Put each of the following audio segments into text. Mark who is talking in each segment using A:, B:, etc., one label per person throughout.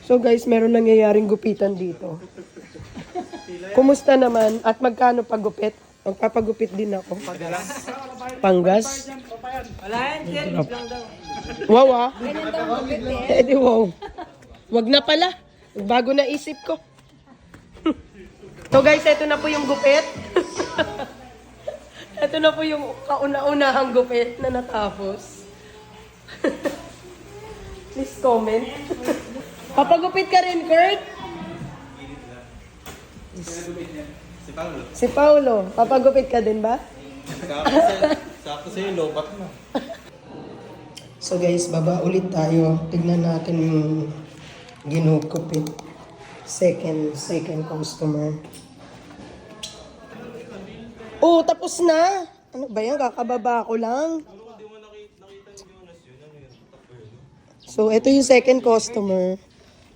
A: So guys, meron nangyayaring gupitan dito. Kumusta naman? At magkano pagupit? Magpapagupit din ako. Panggas?
B: Wala yan, sir. Lang daw.
A: Wow ah. Eh di wow. Wag na pala. Bago na isip ko. So guys, ito na po yung gupit. Ito na po yung kauna-unahang gupit na natapos. Please comment. Papagupit ka rin, Kurt?
C: Si Paolo.
A: Si Paulo, papagupit ka din ba?
C: Sakto sa'yo, lobat mo.
A: So guys, baba ulit tayo. Tignan natin yung ginugupit. Second customer. Oh, tapos na. Ano ba yan? Kakababa ko lang. So, ito yung second customer.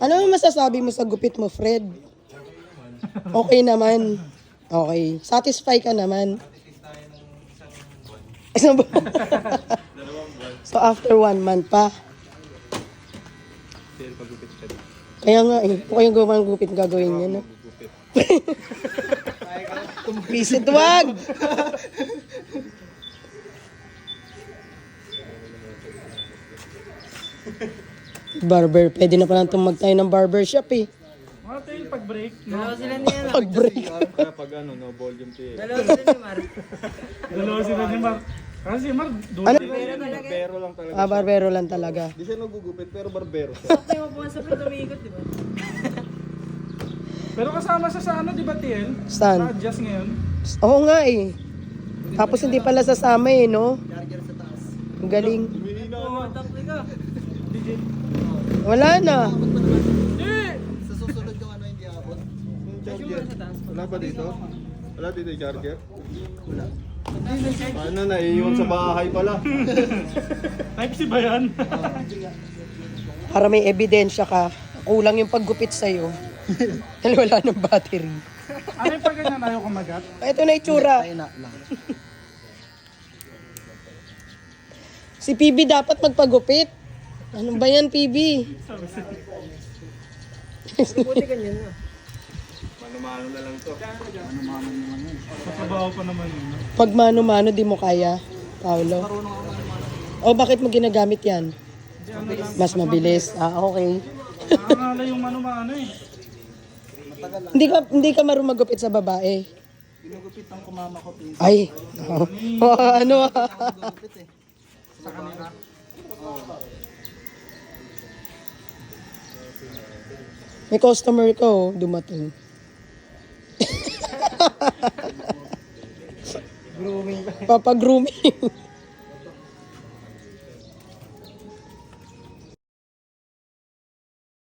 A: Ano ang masasabi mo sa gupit mo, Fred? Okay naman. Okay. Satisfy ka naman. Isang buwan. So, after 1 month pa. Kaya nga eh. Kung kayong gawang gupit, gagawin niya, no? Pisit, wag! Barber. Pwede na pala itong magtayo ng barbershop eh.
D: Mga tayo pag-break.
B: Dalawa sila niya.
A: Pag-break.
C: Kaya pag ano, no, volume to eh.
B: Dalawa sila ni Mar.
D: Dalawa sila ni Mar. Kasi si Mar, doon.
A: Ano?
C: Barbero lang talaga.
A: Ah, barbero lang talaga.
C: Di siya nagugupit, pero barbero siya.
B: Sakto yung upuan sa front umiikot, di ba?
D: Pero kasama siya sa ano, di ba, Tiel?
A: Saan?
D: Sa-adjust ngayon.
A: Oo nga eh. Tapos hindi pala sasama eh, no? Ang galing.
C: Humihina
B: Oo, takli ka.
A: Wala na.
C: yung charger. Wala ba dito? Wala dito yung charger? Wala. Ano na, iiwan sa bahay pala.
D: Type C ba yan?
A: Para may ebidensya ka. Kulang yung paggupit sa'yo. Dahil wala ng battery.
D: Ano yung pag ganyan ayaw kumagat?
A: Ito na itsura. Si PB dapat magpagupit. Ano ba yan, PB?
B: Buti ganyan na.
C: Mano-mano na lang to.
D: Sa trabaho pa naman yun. no?
A: Pag mano-mano, di mo kaya, Paolo. O bakit mo ginagamit yan? Mas mabilis. Ah, okay.
D: Nakakala yung mano-mano eh.
A: Hindi ka marunong magupit sa babae.
D: Ginugupit ang kumama ko, please.
A: Ay, ano
D: Sa kanila.
A: may customer ko, dumating.
B: Grooming.
A: Papa-grooming.